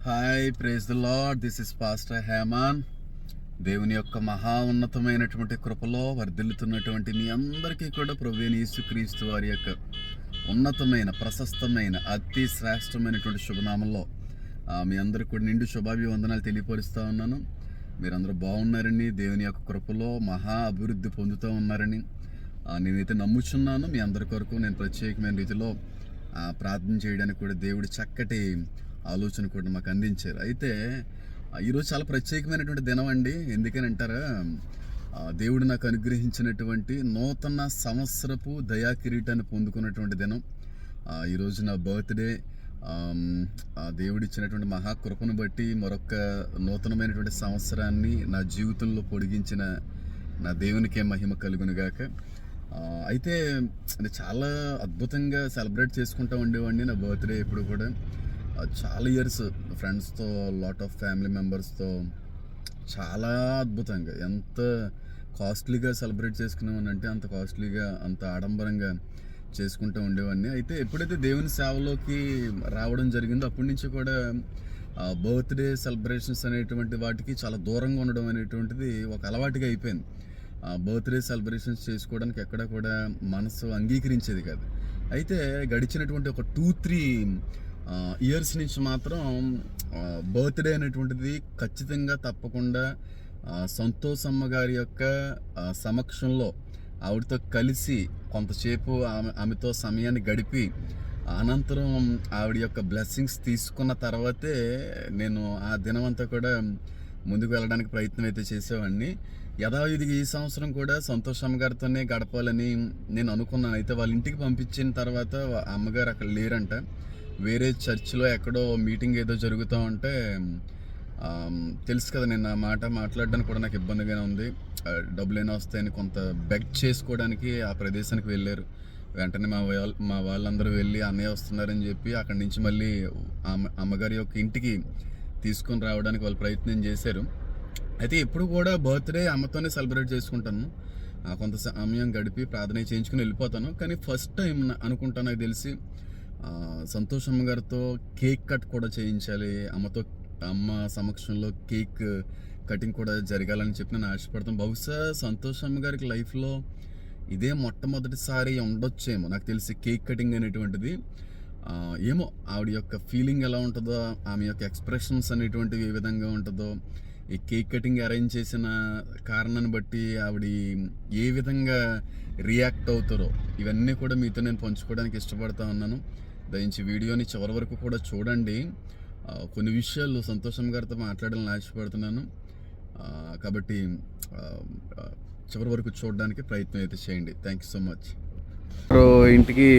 Hi, praise the lord. This is pastor Heman. దేవుని యొక్క మహా ఉన్నతమైనటువంటి కృపలో వర్ధిల్లుతున్నటువంటి మీ అందరికీ కూడా ప్రభువైన యేసుక్రీస్తు వారి యొక్క ఉన్నతమైన, ప్రశస్తమైన, అతి శ్రేష్టమైనటువంటి శుభనామంలో మీ అందరికి కూడా నిండు శుభాభివందనాలు తెలియపరుస్తూ ఉన్నాను. మీరందరూ బాగున్నారని, దేవుని యొక్క కృపలో మహా అభివృద్ధి పొందుతూ ఉన్నారని నేనైతే నమ్ముచున్నాను. మీ అందరి కొరకు నేను ప్రత్యేకమైన రీతిలో ప్రార్థన చేయడానికి కూడా దేవుడు చక్కటి ఆలోచన కూడా మాకు అందించారు. అయితే ఈరోజు చాలా ప్రత్యేకమైనటువంటి దినం అండి. ఎందుకని అంటారా, దేవుడు నాకు అనుగ్రహించినటువంటి నూతన సంవత్సరపు దయా కిరీటాన్ని పొందుకున్నటువంటి దినం. ఈరోజు నా బర్త్డే. దేవుడు ఇచ్చినటువంటి మహాకృపను బట్టి మరొక నూతనమైనటువంటి సంవత్సరాన్ని నా జీవితంలో పొడిగించిన నా దేవునికే మహిమ కలుగునుగాక. అయితే చాలా అద్భుతంగా సెలబ్రేట్ చేసుకుంటూ ఉండేవాడిని నా బర్త్డే. ఎప్పుడు కూడా చాలా ఇయర్స్ ఫ్రెండ్స్తో, లాట్ ఆఫ్ ఫ్యామిలీ మెంబర్స్తో చాలా అద్భుతంగా, ఎంత కాస్ట్లీగా సెలబ్రేట్ చేసుకునేవాడిని అంటే అంత కాస్ట్లీగా, అంత ఆడంబరంగా చేసుకుంటూ ఉండేవాడిని. అయితే ఎప్పుడైతే దేవుని సేవలోకి రావడం జరిగిందో అప్పటి నుంచి కూడా బర్త్డే సెలబ్రేషన్స్ అనేటువంటి వాటికి చాలా దూరంగా ఉండడం అనేటువంటిది ఒక అలవాటుగా అయిపోయింది. బర్త్డే సెలబ్రేషన్స్ చేసుకోవడానికి ఎక్కడ కూడా మనసు అంగీకరించేది కాదు. అయితే గడిచినటువంటి ఒక 2-3 ఇయర్స్ నుంచి మాత్రం బర్త్డే అనేటువంటిది ఖచ్చితంగా తప్పకుండా సంతోషమ్మ గారి యొక్క సమక్షంలో ఆవిడతో కలిసి కొంతసేపు ఆమెతో సమయాన్ని గడిపి అనంతరం ఆవిడ యొక్క బ్లెస్సింగ్స్ తీసుకున్న తర్వాతే నేను ఆ దినమంతా కూడా ముందుకు వెళ్ళడానికి ప్రయత్నం అయితే చేసేవాడిని. యథావిధిగా ఈ సంవత్సరం కూడా సంతోషమ్మ గారితోనే గడపాలని నేను అనుకున్నాను. అయితే వాళ్ళ ఇంటికి పంపించిన తర్వాత అమ్మగారు అక్కడ లేరంట, వేరే చర్చిలో ఎక్కడో మీటింగ్ ఏదో జరుగుతూ ఉంటే, తెలుసు కదా, నేను ఆ మాట మాట్లాడడానికి కూడా నాకు ఇబ్బందిగానే ఉంది. డబ్బులైనా వస్తాయని కొంత బెగ్ చేసుకోవడానికి ఆ ప్రదేశానికి వెళ్ళారు. వెంటనే మా వాళ్ళందరూ వెళ్ళి అన్నయ్య వస్తున్నారని చెప్పి అక్కడి నుంచి మళ్ళీ అమ్మగారి యొక్క ఇంటికి తీసుకొని రావడానికి వాళ్ళు ప్రయత్నం చేశారు. అయితే ఎప్పుడు కూడా బర్త్డే అమ్మతోనే సెలబ్రేట్ చేసుకుంటాను. కొంత సమయం గడిపి ప్రార్థన చేయించుకుని వెళ్ళిపోతాను. కానీ ఫస్ట్ టైం అనుకుంటాను, నాకు తెలిసి సంతోషమ్మ గారితో కేక్ కట్ కూడా చేయించాలి, అమ్మ సమక్షంలో కేక్ కటింగ్ కూడా జరగాలని చెప్పి నేను ఆశపడతాను. బహుశా సంతోషమ్మ గారికి లైఫ్లో ఇదే మొట్టమొదటిసారి ఉండొచ్చేమో నాకు తెలిసి కేక్ కటింగ్ అనేటువంటిది. ఏమో ఆవిడ యొక్క ఫీలింగ్ ఎలా ఉంటుందో, ఆమె యొక్క ఎక్స్ప్రెషన్స్ అనేటువంటివి ఏ విధంగా ఉంటుందో, ఈ కేక్ కటింగ్ అరేంజ్ చేసిన కారణాన్ని బట్టి ఆవిడ ఏ విధంగా రియాక్ట్ అవుతారో ఇవన్నీ కూడా మీతో నేను పంచుకోవడానికి ఇష్టపడతా ఉన్నాను. దయించి వీడియోని చివరి వరకు కూడా చూడండి. కొన్ని విషయాలు సంతోషం గారితో మాట్లాడాలని ఆశపడుతున్నాను. కాబట్టి చివరి వరకు చూడడానికి ప్రయత్నం అయితే చేయండి. Thank you so much. ఇంటికి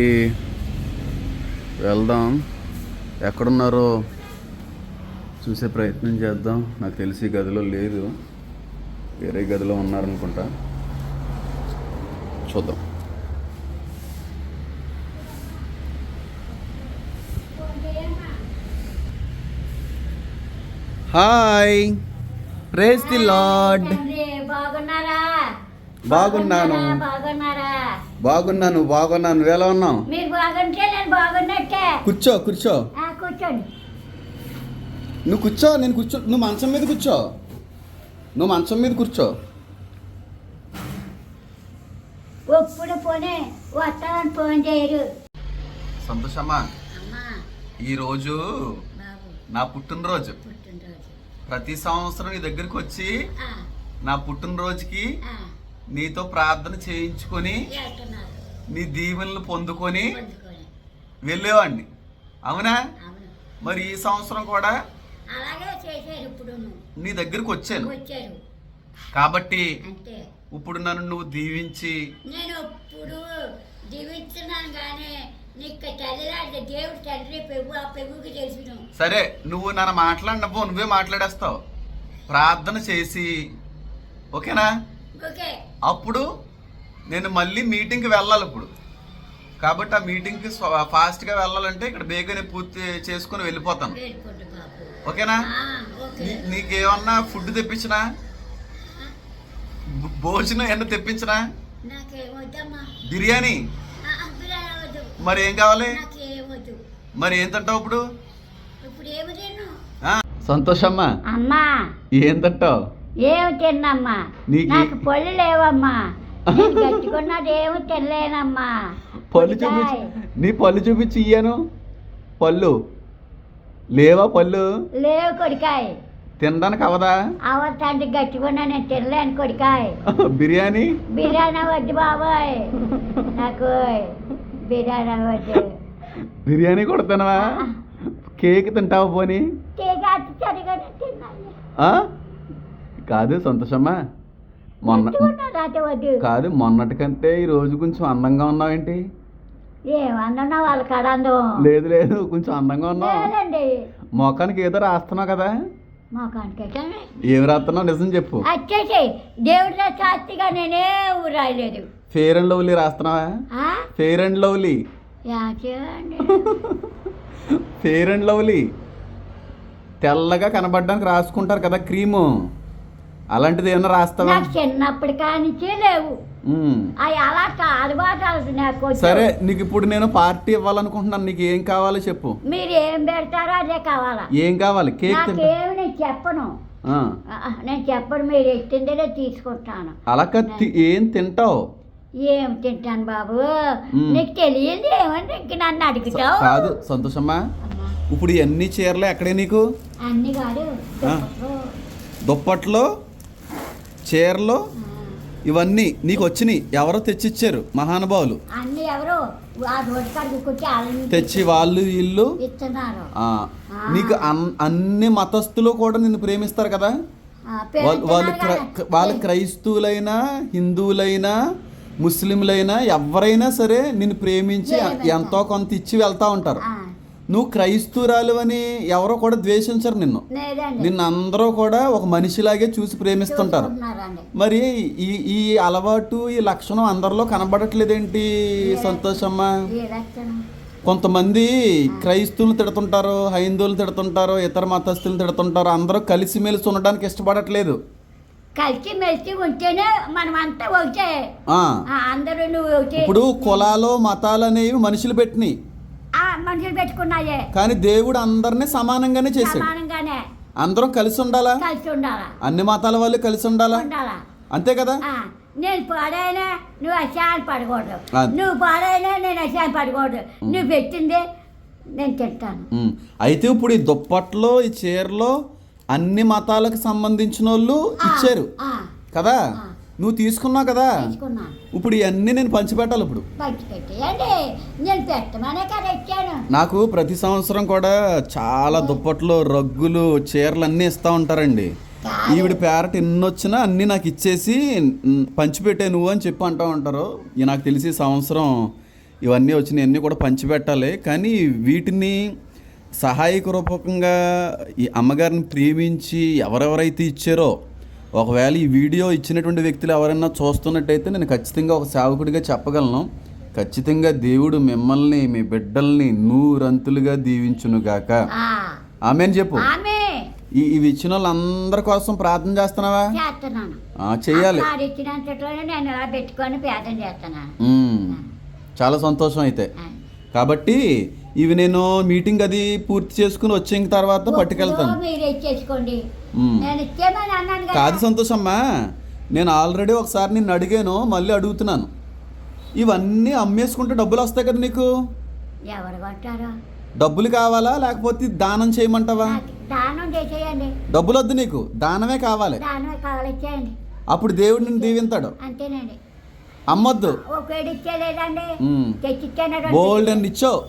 వెళ్దాం. ఎక్కడున్నారో చూసే ప్రయత్నం చేద్దాం. నాకు తెలిసి గదిలో లేదు, వేరే గదిలో ఉన్నారనుకుంటా. చూద్దాం. Hi, praise the lord. బాగున్నాను. నువ్వు ఎలా ఉన్నావు? కూర్చో. కూర్చోండి. నువ్వు కూర్చో, నేను కూర్చో. నువ్వు మంచం మీద కూర్చో. ఒప్పుడు పోనే వస్తానని ఫోన్ చేయరు. సంతోషమ్మా, ఈరోజు నా పుట్టినరోజు. ప్రతి సంవత్సరం నీ దగ్గరికి వచ్చి నా పుట్టినరోజుకి నీతో ప్రార్థన చేయించుకొని నీ దీవెనలు పొందుకొని వెళ్ళేవాడిని, అవునా? మరి ఈ సంవత్సరం కూడా అలాగే చేశారు. ఇప్పుడు నీ దగ్గరికి వచ్చాను కాబట్టి ఇప్పుడు నన్ను నువ్వు దీవించి. నేను ఇప్పుడు దీవించున్నాను, కానీ నీకు తల్లిలాంటి దేవుడు తండ్రి పెగు, ఆ పెగుకి తెలిసిన. సరే, నువ్వు నన్ను మాట్లాడినప్పుడు నువ్వే మాట్లాడేస్తావు. ప్రార్థన చేసి, ఓకేనా? ఓకే. అప్పుడు నేను మళ్ళీ మీటింగ్కి వెళ్ళాలి ఇప్పుడు. కాబట్టి ఆ మీటింగ్కి ఫాస్ట్గా వెళ్ళాలంటే ఇక్కడ బేగనే పూర్తి చేసుకుని వెళ్ళిపోతాను, ఓకేనా? నీకేమన్నా ఫుడ్ తెప్పించినా, భోజనం ఏమన్నా తెప్పించినా? బిర్యానీ. మరి ఏం కావాలి? మరి ఏం తింటావు ఇప్పుడు? ఇప్పుడు ఏమి తిన్ను సంతోషమ్మా అమ్మా ఏం తింటావు? ఏమి తిన్నమ్మా నాకు పళ్ళు లేవమ్మా నేను గట్టుకున్నది ఏమి తినలేనమ్మా. పళ్ళు చూపించి నీ పళ్ళు చూపించి ఇయ్యాను. పళ్ళు లేవా? పళ్ళు లేవు కొడికాయ. తినడానికి అవదా? అవతంటే గట్టుకున్నా నేను తినలేను కొడికాయ. బిర్యానీ బిర్యానీ వద్దు బాబాయ్ నాకు బిర్యానీ వద్దు. బిర్యానీ కూడా తినవా? కేక్ తింటావా? పోనీ కేక్ అతి సరిగానే తిన్నాను. కాదు సంతోషమ్మా, వద్దు కాదు మొన్నటికంటే ఈ రోజు కొంచెం అందంగా ఉన్నావేంటి? ఏమన్నా వాళ్ళ కాడ అందం లేదు లేదు, కొంచెం అందంగా ఉన్నావు. లేదండి మొఖానికి ఏదో రాస్తున్నావు కదా? మొఖానికి ఏం రాస్తున్నావు నిజం చెప్పు. వచ్చేసి దేవుడి శాస్త్రిగా నేనే రాయలేదు. ఫెయిర్ అండ్ లవ్లీ రాస్తున్నావా? Fair and lovely, fair and lovely తెల్లగా కనబడడానికి రాసుకుంటారు కదా క్రీము, అలాంటిది ఏమన్నా రాస్తావా? నాకు చిన్నప్పటి కానించే లేవు అవి అలా అలవాటు నాకు. సరే నీకు ఇప్పుడు నేను పార్టీ ఇవ్వాలనుకుంటున్నాను, నీకు ఏం కావాలో చెప్పు. మీరు ఏం పెడతారో అదే కావాలా? ఏం కావాలి? కేక్ నాకేమి నేను చెప్పను, నేను చెప్పను, మీరు ఎట్టిందే తీసుకుంటాను. అలా ఏం తింటావు? ఏం తింటాను బాబు, నీకు తెలియదు ఏమని ఇంక నన్ను అడుగుతావు. కాదు సంతోషమ్మా, ఇప్పుడు ఇవన్నీ చీరలు ఎక్కడే నీకు? అన్ని కాదు దుప్పట్లో చీరలు ఇవన్నీ నీకు వచ్చినాయి, ఎవరో తెచ్చిచ్చారు మహానుభావులు. అన్ని ఎవరో తెచ్చి వాళ్ళు వీళ్ళు ఇస్తున్నారు. నీకు అన్ని మతస్థులు కూడా నిన్ను ప్రేమిస్తారు కదా? వాళ్ళు క్రైస్తవులైనా హిందువులైనా ముస్లింలైనా ఎవరైనా సరే నిన్ను ప్రేమించి ఎంతో కొంత ఇచ్చి వెళ్తా ఉంటారు. నువ్వు క్రైస్తవురాలు అని ఎవరో కూడా ద్వేషించరు నిన్ను అందరూ కూడా ఒక మనిషిలాగే చూసి ప్రేమిస్తుంటారు. మరి ఈ అలవాటు ఈ లక్షణం అందరిలో కనబడట్లేదేంటి సంతోషమ్మా? కొంతమంది క్రైస్తవులు తిడుతుంటారు, హైందువులు తిడుతుంటారు, ఇతర మతస్థులు తిడుతుంటారు, అందరూ కలిసిమెలిసి ఉండడానికి ఇష్టపడట్లేదు. కలిసిమెలిసి ఉంటేనే మనం అంతా ఒకటే. అందరూ ఇప్పుడు కులాలు మతాలు అనేవి మనుషులు పెట్టినాయి, మనుషులు పెట్టుకున్నాయే, కానీ దేవుడు అందరినీ సమానంగానే చేశాడు. అందరం కలిసి ఉండాలా? అన్ని మతాల వాళ్ళు కలిసి ఉండాలా? అంతే కదా? నేను పాడైనా నువ్వు అశాన్ని పడకూడదు, నువ్వు పాడైనా నేను అశాన్ని పడకూడదు, నువ్వు పెట్టిందే నేను తింటాను. అయితే ఇప్పుడు ఈ దుప్పట్లో ఈ చీరలో అన్ని మతాలకు సంబంధించిన వాళ్ళు ఇచ్చారు కదా, నువ్వు తీసుకున్నావు కదా, ఇప్పుడు ఇవన్నీ నేను పంచిపెట్టాలి. ఇప్పుడు నాకు ప్రతి సంవత్సరం కూడా చాలా దుప్పట్లు రగ్గులు చీరలు అన్నీ ఇస్తూ ఉంటారండి. ఈవిడ పేరట ఎన్ని వచ్చినా అన్నీ నాకు ఇచ్చేసి పంచిపెట్టే నువ్వు అని చెప్పి అంటూ ఉంటారు. నాకు తెలిసి సంవత్సరం ఇవన్నీ వచ్చినాయి అన్నీ కూడా పంచిపెట్టాలి. కానీ వీటిని సహాయక రూపకంగా ఈ అమ్మగారిని ప్రేమించి ఎవరెవరైతే ఇచ్చారో, ఒకవేళ ఈ వీడియో ఇచ్చినటువంటి వ్యక్తులు ఎవరైనా చూస్తున్నట్టయితే నేను ఖచ్చితంగా ఒక సేవకుడిగా చెప్పగలను, ఖచ్చితంగా దేవుడు మిమ్మల్ని మీ బిడ్డల్ని నూరంతులుగా దీవించునుగాక. ఆమేన్ చెప్పు. ఇవి ఇచ్చిన వాళ్ళందరి కోసం ప్రార్థన చేస్తున్నావా? చెయ్యాలి. చాలా సంతోషం. అయితే కాబట్టి ఇవి నేను మీటింగ్ అది పూర్తి చేసుకుని వచ్చిన తర్వాత పట్టుకెళ్తాను. కాదు సంతోషమ్మా, నేను ఆల్రెడీ ఒకసారి నిన్ను అడిగాను, మళ్ళీ అడుగుతున్నాను. ఇవన్నీ అమ్మేసుకుంటే డబ్బులు వస్తాయి కదా నీకు? డబ్బులు కావాలా లేకపోతే దానం చేయమంటావా? డబ్బులు వద్దు నీకు, దానమే కావాలి. అప్పుడు దేవుడు నిన్ను దీవింతాడు. అమ్మొద్దు, బోల్డ్ అండ్ ఇచ్చావు.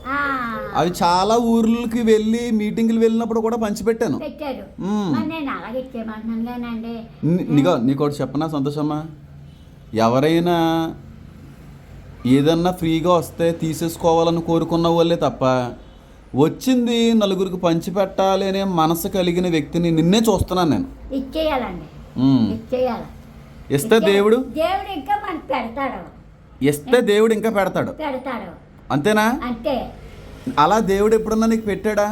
అవి చాలా ఊర్లకి వెళ్ళి మీటింగ్లు వెళ్ళినప్పుడు కూడా పంచిపెట్టాను. నీకోటి చెప్పనా సంతోషమ్మా, ఎవరైనా ఏదన్నా ఫ్రీగా వస్తే తీసేసుకోవాలని కోరుకున్న వాళ్ళే తప్ప వచ్చింది నలుగురికి పంచిపెట్టాలి అనే మనసు కలిగిన వ్యక్తిని నిన్నే చూస్తున్నాను నేను. ఇస్తే దేవుడు ఇంకా మనకు పెడతాడు, ఇస్తే దేవుడు ఇంకా పెడతాడు. అంతేనా? అంతే. అలా దేవుడు ఎప్పుడన్నా నీకు పెట్టాడా?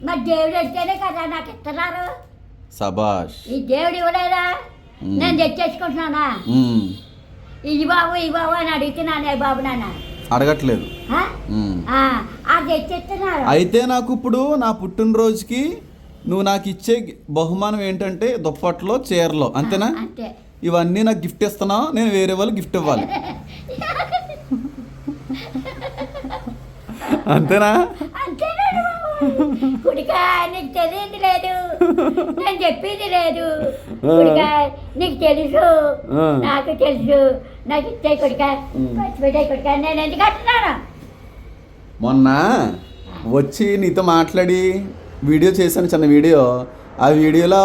మరి దేవుడు ఇస్తేనే కదా నాకు ఇస్తున్నారు. సబాష్. ఈ దేవుడు ఇవ్వలేదా? నేను తెచ్చేసుకుంటున్నానా? ఈ బాబు అని అడుగుతున్నానే బాబు నాన్న అడగట్లేదు. అది తెచ్చిస్తున్నారు. అయితే నాకు ఇప్పుడు నా పుట్టినరోజుకి నువ్వు నాకు ఇచ్చే బహుమానం ఏంటంటే దుప్పట్లో చీరలో, అంతేనా? అంతే. ఇవన్నీ నాకు గిఫ్ట్ ఇస్తున్నావు, నేను వేరే వాళ్ళు గిఫ్ట్ ఇవ్వాలి, అంతేనా? కుడికా నీకు తెలియదు లేదు, నేను చెప్పేది లేదు. కుడికా నీకు తెలుసు, నాకు తెలుసు. నాకు ఇచ్చే కుడికా పెట్టే కుడికా నేను ఎందుకు అంటున్నాను? మొన్న వచ్చి నీతో మాట్లాడి వీడియో చేశాను, చిన్న వీడియో. ఆ వీడియోలో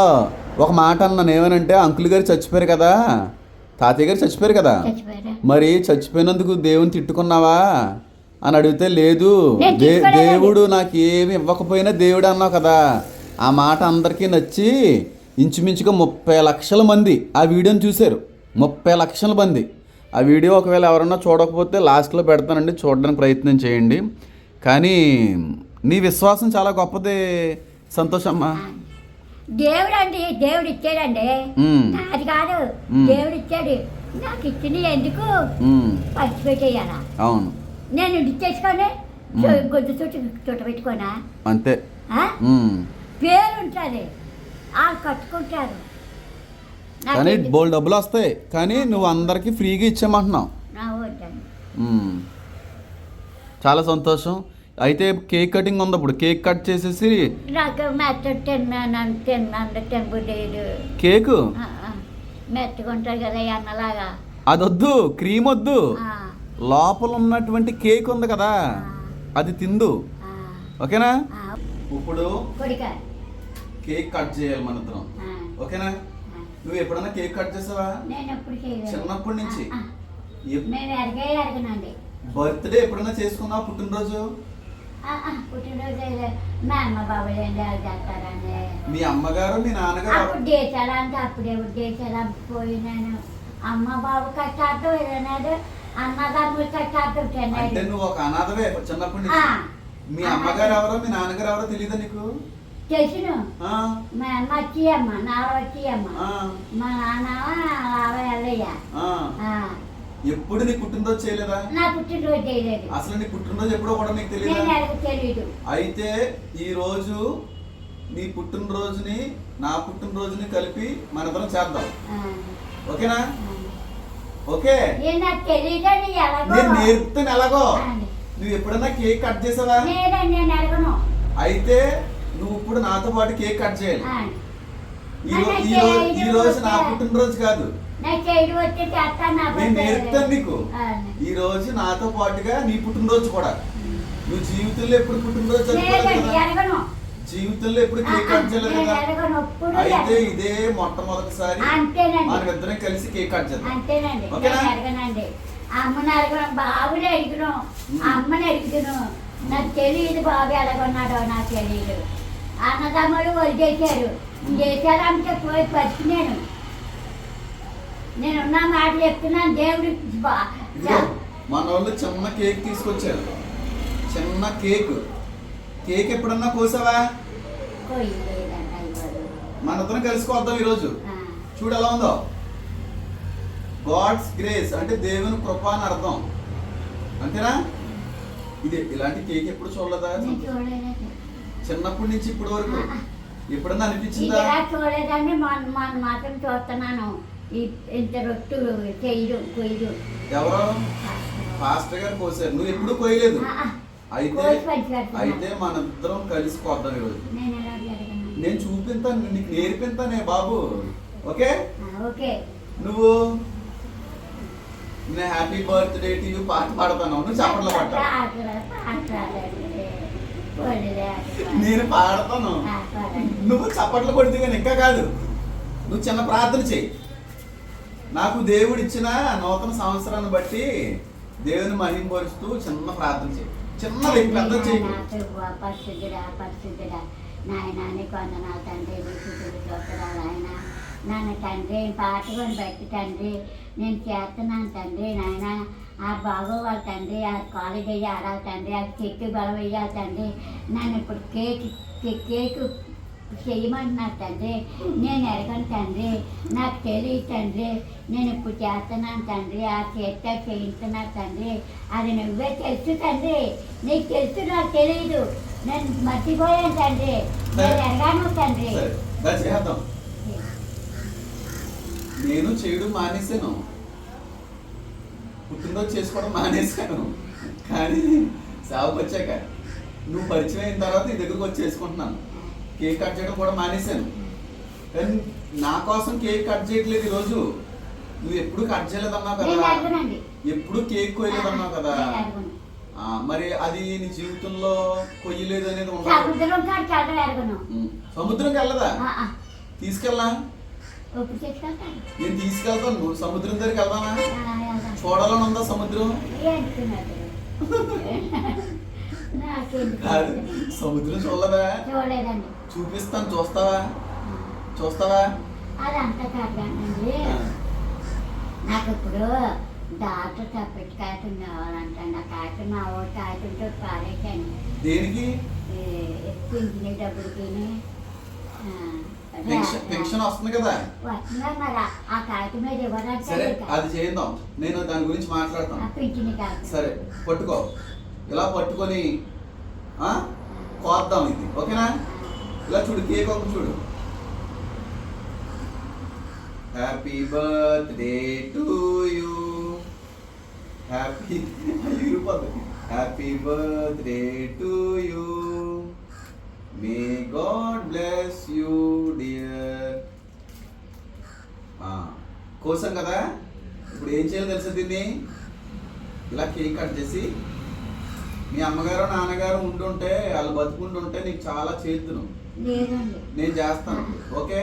ఒక మాట అన్నాను, ఏమనంటే అంకుల్ గారు చచ్చిపోయారు కదా, తాతయ్య గారు చచ్చిపోయారు కదా, మరి చచ్చిపోయినందుకు దేవుని తిట్టుకున్నావా అని అడిగితే లేదు, దేవుడు నాకు ఏమి ఇవ్వకపోయినా దేవుడు అన్నావు కదా. ఆ మాట అందరికీ నచ్చి ఇంచుమించుగా 30 లక్షల మంది ఆ వీడియోని చూశారు. 30 లక్షల మంది. ఆ వీడియో ఒకవేళ ఎవరన్నా చూడకపోతే లాస్ట్లో పెడతానండి, చూడడానికి ప్రయత్నం చేయండి. కానీ నీ విశ్వాసం చాలా గొప్పది సంతోషమ్మా. దేవుడు అండి, దేవుడు ఇచ్చాడండి, అది కాదు. దేవుడు ఇచ్చాడు, నాకు ఇచ్చిన ఎందుకు పంచి పెట్టేయాలా? అవును, నేను ఇచ్చేసుకొని గొంతు చుట్ట పెట్టుకోనా? అంతే. పేరు ఉంటుంది, వాళ్ళు కట్టుకుంటారు. కానీ బోల్ డబ్బులు వస్తాయి, కానీ నువ్వు అందరికి ఫ్రీగా ఇచ్చేయమంటున్నావు. చాలా సంతోషం. అయితే కేక్ కటింగ్ ఉంది, ఇప్పుడు కేక్ కట్ చేసేసి నాకు మెత్తడు తినబులేదు. కేకు మెత్తగా ఉంటుంది కదా అన్నలాగా, అదొద్దు, క్రీమ్ వద్దు, లోపల ఉన్నటువంటి కేక్ ఉంది కదా అది తిందు, ఓకేనా? ఇప్పుడు కేక్ కట్ చేయాలి మన ఇద్దరం, ఓకేనా? నువ్వు ఎప్పుడన్నా కేక్ కట్ చేసావా? చిన్నప్పటి నుంచి బర్త్డే ఎప్పుడన్నా చేసుకున్నావా? పుట్టినరోజు మా అమ్మ బాబు చేస్తారండి. మీ అమ్మగారు మీ నాన్నగారు అప్పుడు చేశారంటే అప్పుడే చేశారా పోయినాను. అమ్మ బాబు కష్టార్థం ఏదైనా అన్నదమ్ములు కష్టార్థం. అంటే నువ్వు ఒక అనాథవే చిన్నప్పటి నుంచి. మీ అమ్మగారు ఎవరో మీ నాన్నగారు ఎవరో తెలియదా నీకు? తెలుసును. మా అమ్మ వచ్చి అమ్మ, నావ వచ్చి అమ్మ, మా నాన్న ఎల్లయ్య. ఎప్పుడు నీ పుట్టినరోజు చేయలేదా? నా పుట్టినరోజు చేయలేదు. అసలు నీ పుట్టినరోజు ఎప్పుడో కూడా నీకు తెలియదు. అయితే ఈ రోజు నీ పుట్టినరోజుని నా పుట్టినరోజుని కలిపి మన ఇద్దరం చేద్దాం, ఓకేనా? ఓకే, నేను నేర్పుతాను ఎలాగో. నువ్వు ఎప్పుడన్నా కేక్ కట్ చేసావా? అయితే నువ్వు ఇప్పుడు నాతో పాటు కేక్ కట్ చేయాలి. ఈ రోజు నా పుట్టినరోజు కాదు, నేను నేర్పుతాను నీకు. ఈ రోజు నాతో పాటుగా నీ పుట్టినరోజు కూడా. నువ్వు జీవితంలో ఎప్పుడు పుట్టినరోజు జీవితంలో ఎప్పుడు కేక్ కట్ చేయలేదు కదా. అయితే ఇదే మొట్టమొదటిసారి మనమిద్దరం కలిసి కేక్ కట్ చేద్దాం, ఓకేనా? అమ్మని అడగడం, బాబుని అడిగినాం, అమ్మని అడుగుతున్నాం. నాకు తెలియదు బాబు ఎలాగొన్నాడో, నాకు తెలియదు. అన్నదమ్ములు వదిలేశారు, చేశారంటే పోయి పచ్చినాను. నేనున్న మాట చెప్తున్నాను. దేవుడు మన వాళ్ళు చిన్న కేక్ తీసుకొచ్చారు, చిన్న కేక్. కేక్ ఎప్పుడన్నా కోసావా? మనిద్దరం కలిసిపోద్దాం ఈరోజు. చూడు ఎలా ఉందో. గాడ్స్ గ్రేస్ అంటే దేవుని కృప అని అర్థం, అంతేనా? ఇది ఇలాంటి కేక్ ఎప్పుడు చూడలేదా? చిన్నప్పటి నుంచి ఇప్పటి వరకు ఎప్పుడన్నా అనిపించిందా? చూడలేదండి, మన మాత్రం చూస్తున్నాను. ఇంత రొట్టులు కొయ్యరు. ఎవరో పాస్టర్ గారు కోసారు, నువ్వు ఎప్పుడు కోయలేదు. అయితే మన ఇద్దరం కలిసి కొద్దాం ఈరోజు. నేను చూపిస్తాను, నీకు నేర్పిస్తానే బాబు, ఓకే? నువ్వు నేను హ్యాపీ బర్త్డే టు యూ పాట పాడతాను, నువ్వు చప్పట్లు పట్ట. నేను పాడతాను, నువ్వు చప్పట్లు కొడితే కానీ ఇంకా కాదు. నువ్వు చిన్న ప్రార్థన చెయ్యి. నాకు దేవుడు ఇచ్చిన నూతన సంవత్సరాన్ని బట్టి దేవుని మహింపరుస్తూ చిన్న ప్రార్థన చెయ్యి. చిన్నది, పెద్ద చెయ్యి. పరిశుద్ధుడా నాయన నీకు వందనాలు తండ్రి, చూపురాలు ఆయన. నన్ను తండ్రి పాటకొని బట్టి తండ్రి నేను చేస్తున్నాను తండ్రి. నాయన ఆ బాగోవాలి తండ్రి, ఆ కాలేజ్ వేయాలి తండ్రి, ఆ చెట్టు బలం వేయాలి తండ్రి. నన్ను ఇప్పుడు కేక్ చేయమంటున్నారు తండ్రి. నేను ఎరగను తండ్రి, నాకు తెలియదు తండ్రి. నేను ఇప్పుడు చేస్తున్నాను తండ్రి, ఆ చేత చేయిస్తున్నారు తండ్రి. అది నువ్వే తెలుసు తండ్రి, నీకు తెలుసు, నాకు తెలియదు. నేను మర్చిపోయాను తండ్రి, నేను ఎరగాను తండ్రి. సరే, దా చేద్దాం. నేను చేయడం మానేశాను, పుట్టినరోజు చేసుకోవడం మానేశాను. కానీ సేవకు వచ్చాక నువ్వు పరిచయం అయిన తర్వాత నీ దగ్గరకు వచ్చి చేసుకుంటున్నాను. కేక్ కట్ చేయడం కూడా మానేశాను. కానీ నా కోసం కేక్ కట్ చేయట్లేదు ఈరోజు. నువ్వు ఎప్పుడు కట్ చేయలేదన్నావు నేను కదా, ఎరగనండి. ఎప్పుడు కేక్ కొయ్యలేదన్నావు కదా. నేను ఎరగను. మరి అది నీ జీవితంలో కొయ్యలేదు అనేది ఉండదు. సముద్రం కాడికి వెళ్ళడం ఎరగను. సముద్రంకి వెళ్ళదా? తీసుకెళ్ళా? ఇప్పుడు చెప్తాను. నేను తీసుకెళ్తాను. నువ్వు సముద్రం దగ్గరికి వెళ్దామా? చూడాలని ఉందా సముద్రం? కాదు, సముద్రం చూడలేదా? చూడలేదండి. చూపిస్తాను, చూస్తావా? చూస్తావా? అదంతా కాదండి. నాకు ఇప్పుడు డాక్టర్ తప్పించి కాయటం కావాలంటండి. ఆ కాయటం నా ఓటు కాయటంతో పారేసాను. దేనికి? పింఛని డబ్బులకి పెన్షన్ వస్తుంది కదా. వస్తుందా మరి? ఆ కాయటం మీద సరే, ఇవ్వడానికి అది చేద్దాం. నేను దాని గురించి మాట్లాడతాను. పింఛని కాదు. సరే, పట్టుకో. ఇలా పట్టుకొని కోద్దాం ఇది, ఓకేనా? ఇలా చూడు, కేక్ ఒక చూడు. Happy birthday to you, happy happy birthday to you, may God bless you dear. కోసాం కదా. ఇప్పుడు ఏం చేయాలో తెలుసా దీన్ని? ఇలా కేక్ కట్ చేసి మీ అమ్మగారు నాన్నగారు ఉంటుంటే, వాళ్ళు బతుకుంటుంటే నీకు చాలా చేతును నేను చేస్తాను. ఓకే,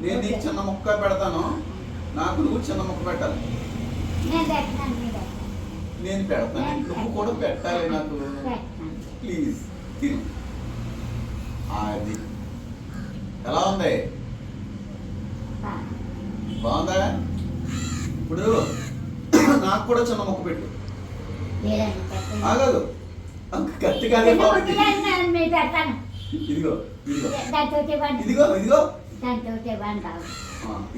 నేను నీకు చిన్న ముక్క పెడతాను, నాకు నువ్వు చిన్న ముక్క పెట్టాలి. నేను పెడతాను, నువ్వు కూడా పెట్టాలి నాకు. ప్లీజ్ తిను. అది ఎలా ఉంది? బాగుందా? ఇప్పుడు నాకు కూడా చిన్న ముక్క పెట్టు. ఆగదు, కత్తి కాదే బాబు. ఇదిగో ఇదిగో ఇదిగో ఇదిగో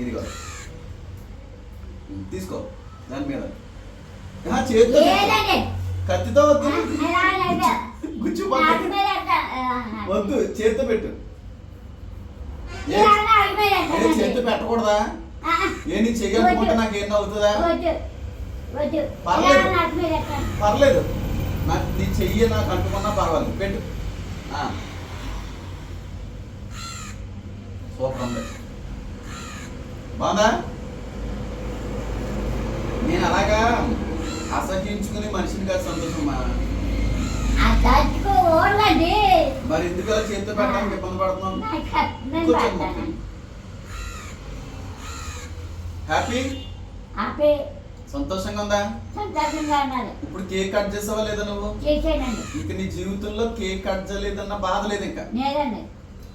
ఇదిగో తీసుకో. దాని మీద చేతితో, కత్తితో వద్దు, గుచ్చిపోద్దు, వద్దు, చేతితో పెట్టు. చేతితో పెట్టకూడదా? ఏ నీ చేయకపోతే నాకేం అవుతుందా? పర్లేదు, నాకు నీ చెయ్యి నాకు అంటుకున్నా పర్వాలేదు, పెట్టు. సూపర్ ఉంది, బాగుందా? నేను అలాగా అసహించుకుని మనిషిని కాదు సంతోషమ్మా. మరి ఎందుకు అలా చేతితో పెట్టడానికి ఇబ్బంది పడుతున్నాం? హ్యాపీ, సంతోషంగా ఉందా? ఇప్పుడు కేక్ కట్ చేసావా లేదా నువ్వు? ఇక నీ జీవితంలో కేక్ కట్ చేయలేదన్న బాధ లేదు. ఇంకా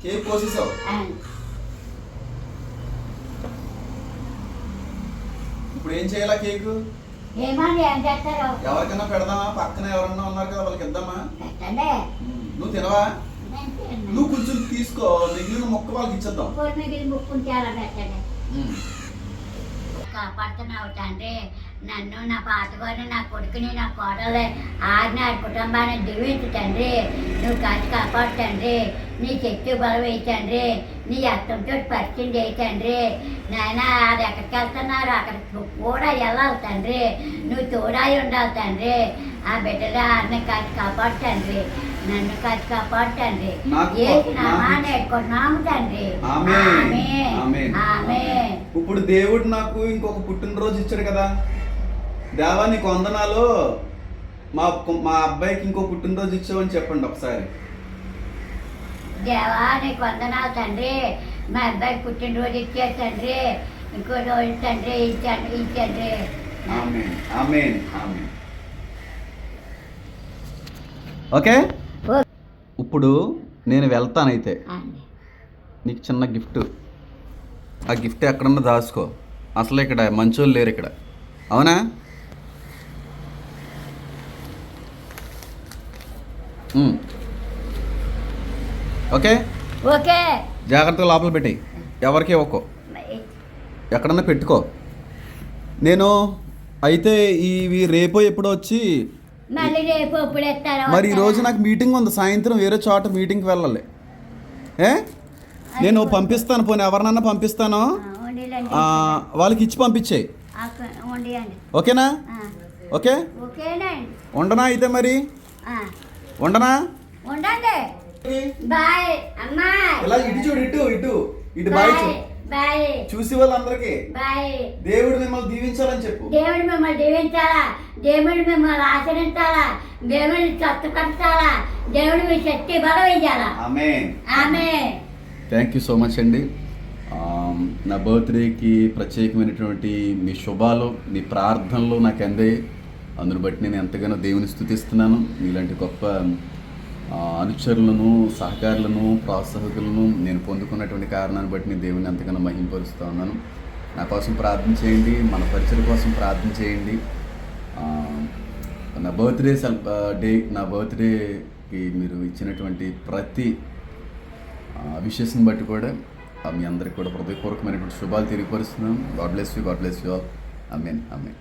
కేక్ కోసేసావు. ఇప్పుడు ఏం చేయాలా? కేక్ ఎవరికైనా పెడదామా? పక్కన ఎవరన్నా ఉన్నారు కదా, వాళ్ళకి ఇద్దామా? నువ్వు తినవా? నువ్వు కొంచెం తీసుకో, మిగిలిన మొక్క వాళ్ళకి ఇచ్చేద్దాం. కాపాడుతున్నావు తండ్రి. నన్ను, నా పాతవారిని, నా కొడుకుని, నా కోడలు, ఆడిని, ఆ కుటుంబాన్ని దీవించు తండ్రి. నువ్వు కాచి కాపాడు తండ్రి. నీ శక్తి బలం వేయి తండ్రి. నీ అర్థంతో పరిచయం చేయి తండ్రి. నాయన అది ఎక్కడికి వెళ్తున్నారు, అక్కడికి కూడా వెళ్ళాలి తండ్రి. నువ్వు తోడాయి ఉండాలి తండ్రి. ఆ బిడ్డలు ఆడిని కాచి కాపాడు తండ్రి. నన్ను కాచి కాపాడు తండ్రి. నేర్చుకున్నాము తండ్రి. ఇప్పుడు దేవుడు నాకు ఇంకొక పుట్టినరోజు ఇచ్చాడు కదా. దేవా నీకు వందనాలు, మా అబ్బాయికి ఇంకో పుట్టినరోజు ఇచ్చావని చెప్పండి ఒకసారి. దేవా నీకు వందనాలు తండ్రి, మా అబ్బాయికి పుట్టినరోజు ఇచ్చారు తండ్రి. ఇంకో రోజు తండ్రి ఇచ్చండి. ఓకే, ఇప్పుడు నేను వెళ్తానైతే నీకు చిన్న గిఫ్ట్. ఆ గిఫ్ట్ ఎక్కడన్నా దాచుకో. అసలు ఇక్కడ మంచోళ్ళు లేరు ఇక్కడ, అవునా? Okay okay. జాగ్రత్తగా లోపల పెట్టేయి, ఎవరికి ఇవ్వకో, ఎక్కడన్నా పెట్టుకో. నేను అయితే ఇవి రేపో ఎప్పుడో వచ్చి మళ్ళీ రేపు ఎప్పుడు ఎత్తారో మరి ఈరోజు నాకు మీటింగ్ ఉంది, సాయంత్రం వేరే చోట మీటింగ్కి వెళ్ళాలి. నేను పంపిస్తాను, పోనీ ఎవరినన్నా పంపిస్తాను, ఉండిలండి వాళ్ళకి ఇచ్చి పంపించేయి. ఉండియండి. ఓకేనా? ఓకే, ఓకేనండి. ఉండనా అయితే మరి? ఉండనా? ఉండండి. బాయ్ అమ్మా. ఇలా ఇటు చూడు, ఇటు ఇటు ఇటు బాయ్ చూడు. బాయ్. చూసి వాళ్ళందరికీ బాయ్. దేవుడు మిమ్మల్ని దీవించాలని చెప్పు. దేవుడు మిమ్మల్ని దీవించాలా, దేవుడు మిమ్మల్ని ఆచరించాలా, దేవుడిని స్వస్థపరచాలా, దేవుడు మీ శక్తి బలం ఇయ్యాలా. ఆమేన్. ఆమేన్. థ్యాంక్ యూ సో మచ్ అండి. నా బర్త్డేకి ప్రత్యేకమైనటువంటి మీ శుభాలు, మీ ప్రార్థనలు నాకు అందాయి. అందును బట్టి నేను ఎంతగానో దేవుని స్తుతిస్తున్నాను. మీలాంటి గొప్ప అనుచరులను, సహకారులను, ప్రోత్సాహకులను నేను పొందుకున్నటువంటి కారణాన్ని బట్టి నేను దేవుని ఎంతగానో మహింపరుస్తూ ఉన్నాను. నా కోసం ప్రార్థన చేయండి, మన పరిచయం కోసం ప్రార్థన చేయండి. నా బర్త్డేకి మీరు ఇచ్చినటువంటి ప్రతి విషెస్ని బట్టి కూడా మీ అందరికీ కూడా హృదయపూర్వకమైనటువంటి శుభాలు తెలియపరుస్తున్నాను. God bless you all. Amen. Amen.